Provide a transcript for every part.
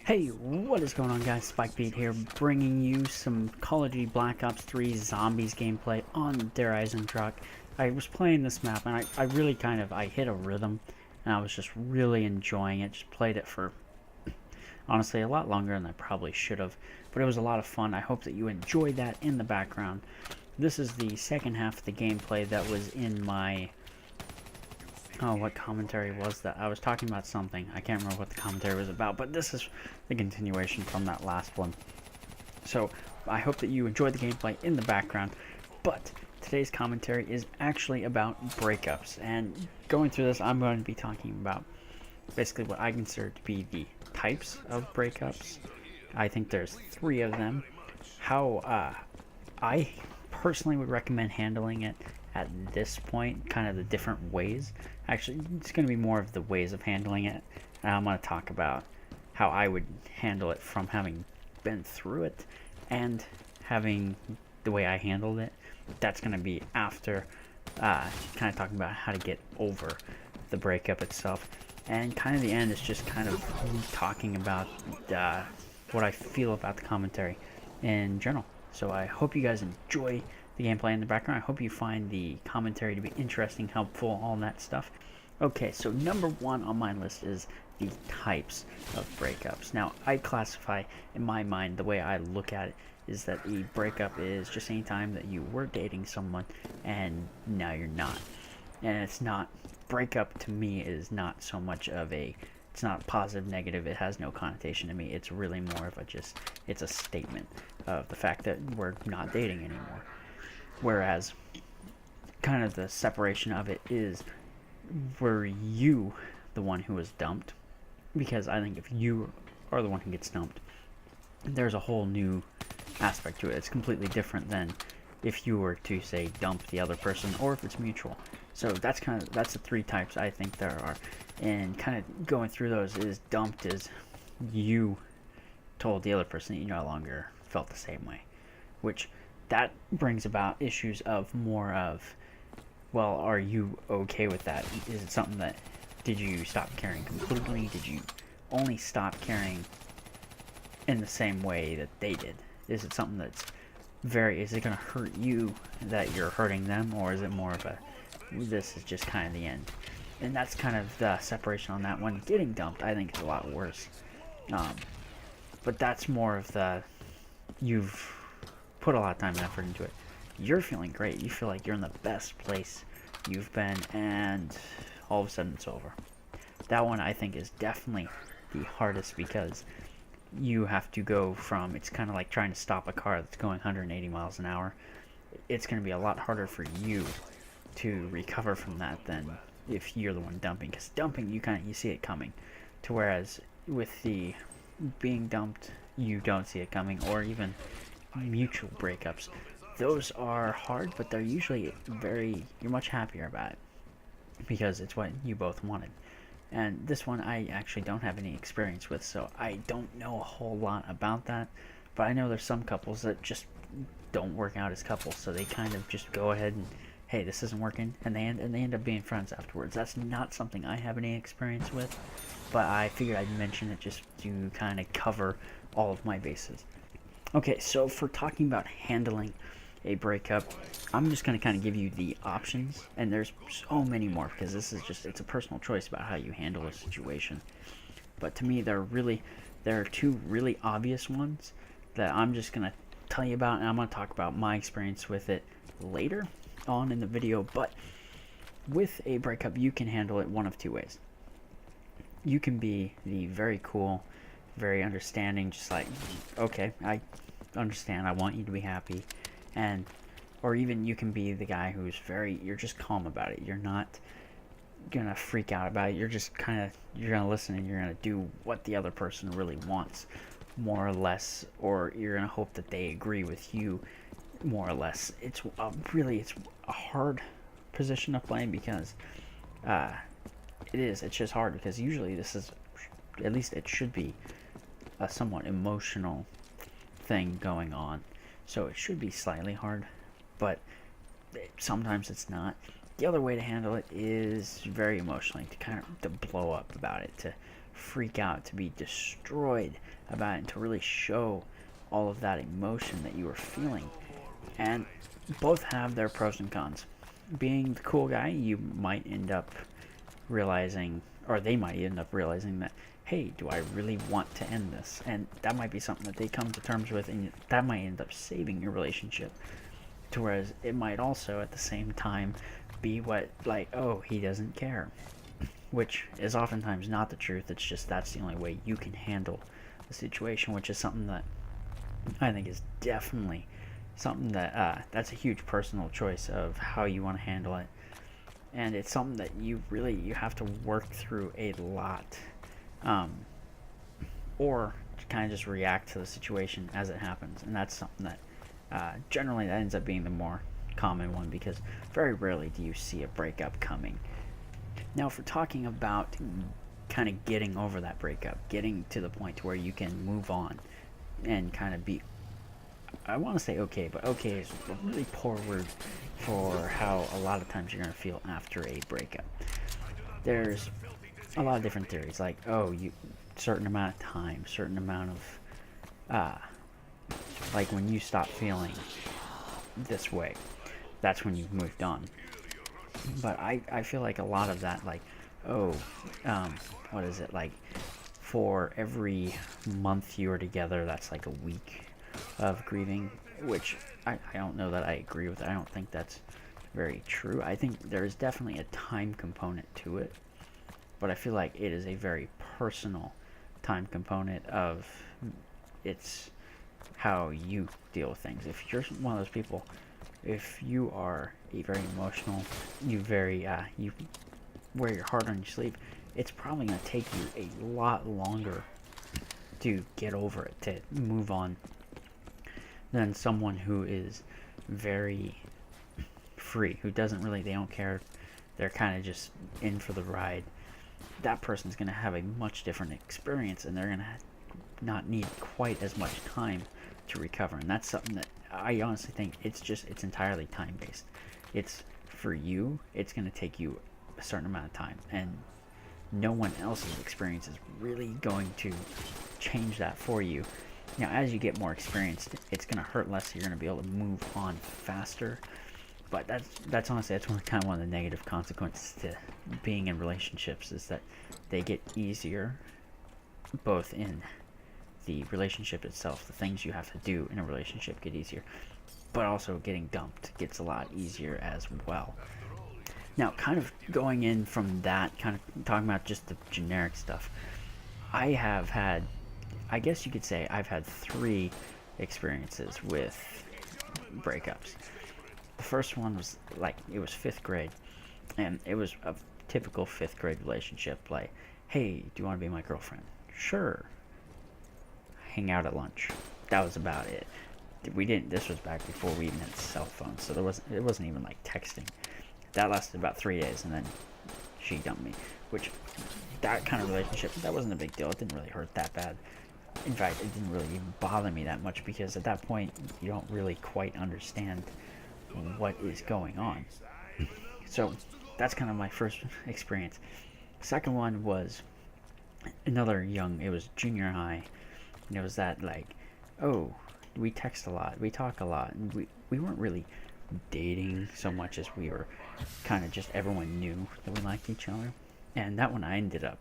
Hey, what is going on, guys? SpikeBeat here, bringing you some Call of Duty Black Ops 3 Zombies gameplay on Der Eisendrache. I was playing this map, and I really I hit a rhythm, and I was just really enjoying it. Just played it for, honestly, a lot longer than I probably should have, but it was a lot of fun. I hope that you enjoyed that in the background. This is the second half of the gameplay that was in my... Oh, what commentary was that? I was talking about something. I can't remember what the commentary was about, but this is the continuation from that last one. So, I hope that you enjoyed the gameplay in the background, but today's commentary is actually about breakups. And going through this, I'm going to be talking about basically what I consider to be the types of breakups. I think there's 3 of them. How I personally would recommend handling it at this point, kind of the different ways. Actually, it's going to be more of the ways of handling it, and I'm going to talk about how I would handle it from having been through it and having the way I handled it. That's going to be after kind of talking about how to get over the breakup itself, and kind of the end is just kind of talking about what I feel about the commentary in general. So I hope you guys enjoy the gameplay in the background. I hope you find the commentary to be interesting, helpful, all that stuff. Okay, so number 1 on my list is the types of breakups. Now, I classify, in my mind, the way I look at it is that a breakup is just any time that you were dating someone and now you're not. And it's not, breakup to me is not so much of a, it's not positive, negative, it has no connotation to me. It's really more of a just, it's a statement of the fact that we're not dating anymore. Whereas, kind of the separation of it is, were you the one who was dumped? Because I think if you are the one who gets dumped, there's a whole new aspect to it. It's completely different than if you were to, say, dump the other person, or if it's mutual. So that's the 3 types I think there are. And kind of going through those is, dumped is you told the other person that you no longer felt the same way. Which, that brings about issues of more of, well, are you okay with that? Is it something that, did you stop caring completely? Did you only stop caring in the same way that they did? Is it something that's is it going to hurt you that you're hurting them? Or is it more of a, this is just kind of the end? And that's kind of the separation on that one. Getting dumped, I think, is a lot worse. But that's more of the, you've put a lot of time and effort into it. You're feeling great. You feel like you're in the best place you've been, and all of a sudden it's over. That one I think is definitely the hardest, because you have to go from, it's kind of like trying to stop a car that's going 180 miles an hour. It's going to be a lot harder for you to recover from that than if you're the one dumping, because dumping, you see it coming, to whereas with the being dumped, you don't see it coming. Or even mutual breakups, those are hard, but they're usually you're much happier about it because it's what you both wanted. And this one I actually don't have any experience with, so I don't know a whole lot about that, but I know there's some couples that just don't work out as couples, so they kind of just go ahead and, hey, this isn't working, and they end up being friends afterwards. That's not something I have any experience with, but I figured I'd mention it just to kind of cover all of my bases. Okay, so for talking about handling a breakup, I'm just going to kind of give you the options, and there's so many more, because this is just, it's a personal choice about how you handle a situation. But to me, there are 2 really obvious ones that I'm just going to tell you about, and I'm going to talk about my experience with it later on in the video. But with a breakup, you can handle it one of 2 ways. You can be the very cool, very understanding, just like, okay, I understand, I want you to be happy, or even you can be the guy who's you're just calm about it. You're not gonna freak out about it. You're just you're gonna listen, and you're gonna do what the other person really wants, more or less, or you're gonna hope that they agree with you, more or less. It's a hard position to play, because it's just hard, because usually this is, at least it should be, a somewhat emotional thing going on, so it should be slightly hard, but sometimes it's not. The other way to handle it is very emotionally, to blow up about it, to freak out, to be destroyed about it, and to really show all of that emotion that you were feeling. And both have their pros and cons. Being the cool guy, you might end up realizing, or they might end up realizing that, hey, do I really want to end this? And that might be something that they come to terms with, and that might end up saving your relationship. To whereas it might also, at the same time, be what, like, oh, he doesn't care. Which is oftentimes not the truth. It's just that's the only way you can handle the situation, which is something that I think is definitely something that that's a huge personal choice of how you want to handle it. And it's something that you have to work through a lot, or kind of just react to the situation as it happens. And that's something that generally that ends up being the more common one, because very rarely do you see a breakup coming. Now, if we're talking about kind of getting over that breakup, getting to the point where you can move on and kind of be, I want to say okay, but okay is a really poor word for how a lot of times you're going to feel after a breakup. There's a lot of different theories, like, oh, you certain amount of time, certain amount of like when you stop feeling this way, that's when you've moved on. But I feel like a lot of that, like, oh, what is it, like, for every month you were together, that's like a week of grieving, which I don't know that I agree with. I don't think that's very true. I think there is definitely a time component to it, but I feel like it is a very personal time component of it's how you deal with things. If you're one of those people, if you are a very emotional, you wear your heart on your sleeve, it's probably going to take you a lot longer to get over it, to move on, than someone who is very free, who doesn't really, they don't care, they're kind of just in for the ride. That person's going to have a much different experience, and they're going to not need quite as much time to recover. And that's something that I honestly think it's entirely time based. It's for you, it's going to take you a certain amount of time, and no one else's experience is really going to change that for you. Now, as you get more experienced, it's going to hurt less, so you're going to be able to move on faster. But that's honestly, that's kind of one of the negative consequences to being in relationships, is that they get easier, both in the relationship itself, the things you have to do in a relationship get easier, but also getting dumped gets a lot easier as well. Now, kind of going in from that, kind of talking about just the generic stuff, I have had, I guess you could say, I've had 3 experiences with breakups. The first one was, like, it was 5th grade, and it was a typical 5th grade relationship, like, hey, do you want to be my girlfriend? Sure. Hang out at lunch. That was about it. This was back before we even had cell phones, so it wasn't even like texting. That lasted about 3 days, and then she dumped me, which, that kind of relationship, that wasn't a big deal. It didn't really hurt that bad. In fact, it didn't really even bother me that much, because at that point, you don't really quite understand what is going on. So, that's kind of my first experience. Second one was another it was junior high, and it was that, like, oh, we text a lot, we talk a lot, and we weren't really dating so much as we were kind of just, everyone knew that we liked each other. And that one I ended up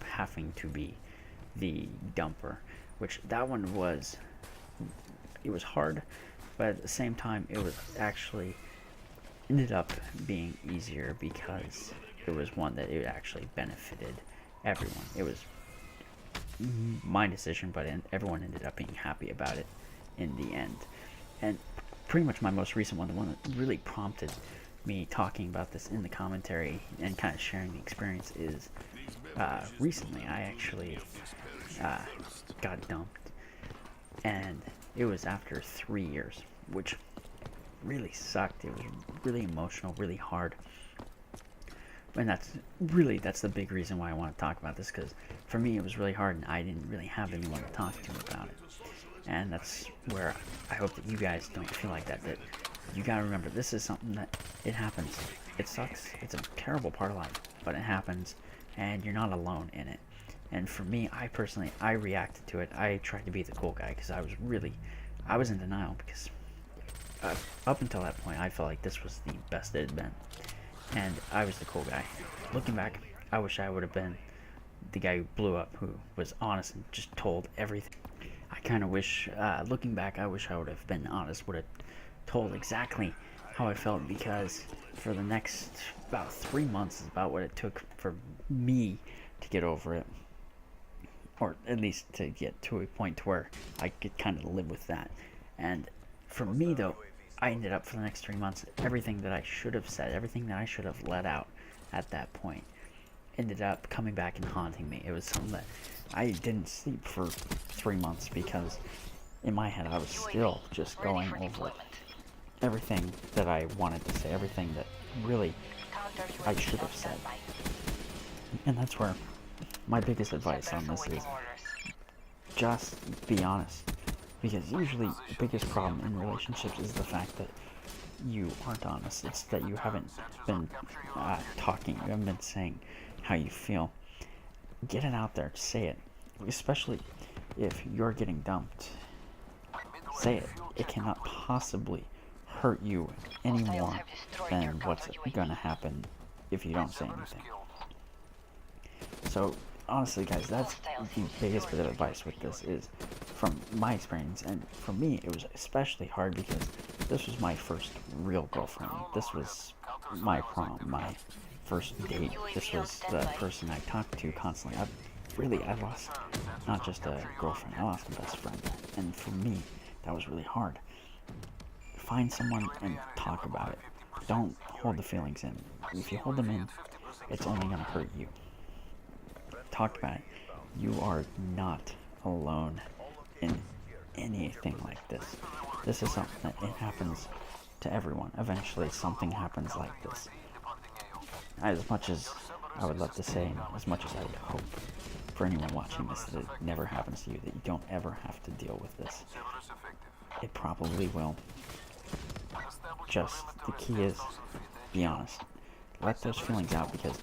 having to be the dumper, which that one was, it was hard, but at the same time it was actually ended up being easier, because it was one that it actually benefited everyone. It was my decision, but everyone ended up being happy about it in the end. And pretty much my most recent one, the one that really prompted me talking about this in the commentary and kind of sharing the experience, is recently I actually got dumped, and it was after 3 years, which really sucked. It was really emotional, really hard. And that's the big reason why I want to talk about this, because for me it was really hard, and I didn't really have anyone to talk to about it. And that's where I hope that you guys don't feel like that you gotta remember, this is something that, it happens. It sucks. It's a terrible part of life. but it happens, and you're not alone in it. And for me, I reacted to it. I tried to be the cool guy because I was in denial because up until that point, I felt like this was the best it had been, and I was the cool guy. Looking back, I wish I would have been the guy who blew up, who was honest and just told everything. I kind of wish, looking back, I wish I would have been honest, would have told exactly how I felt, because for the next about 3 months is about what it took for me to get over it, or at least to get to a point to where I could kind of live with that. And for me, though, I ended up for the next 3 months, everything that I should have said, everything that I should have let out at that point, ended up coming back and haunting me. It was something that I didn't sleep for 3 months because in my head I was still just going over everything that I wanted to say, everything that really I should have said. And that's where my biggest advice on this is just be honest. Because usually the biggest problem in relationships is the fact that you aren't honest. It's that you haven't been talking, you haven't been saying how you feel. Get it out there, say it. Especially if you're getting dumped. Say it. It cannot possibly hurt you any more than what's gonna happen if you don't say anything. So honestly, guys, that's the biggest bit of advice with this is from my experience, and for me it was especially hard because this was my first real girlfriend. This was my prom, my first date. This was the person I talked to constantly. I lost not just a girlfriend, I lost a best friend. And for me, that was really hard. Find someone and talk about it. Don't hold the feelings in. If you hold them in, it's only going to hurt you. Talk about it. You are not alone in anything like this. This is something that it happens to everyone. Eventually something happens like this. As much as I would love to say, as much as I would hope for anyone watching this that it never happens to you, that you don't ever have to deal with this, it probably will. Just the key is be honest. Let those feelings out, because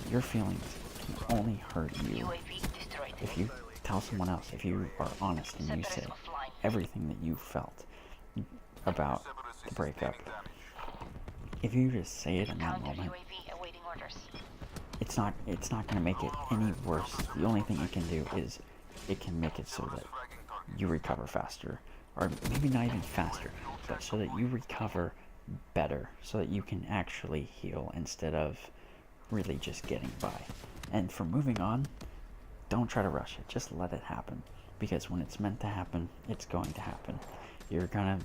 your feelings can only hurt you if you tell someone else. If you are honest and you say everything that you felt about the breakup, if you just say it in that moment, it's not going to make it any worse. The only thing it can do is it can make it so that you recover faster, or maybe not even faster, but so that you recover better, so that you can actually heal instead of really just getting by. And for moving on, don't try to rush it. Just let it happen, because when it's meant to happen, it's going to happen. You're gonna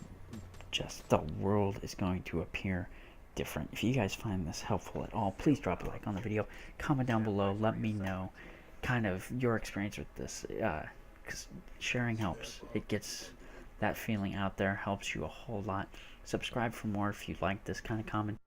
the world is going to appear different. If you guys find this helpful at all, please drop a like on the video, comment down below, let me know kind of your experience with this, because sharing helps. It gets that feeling out there, helps you a whole lot. Subscribe for more if you like this kind of comment.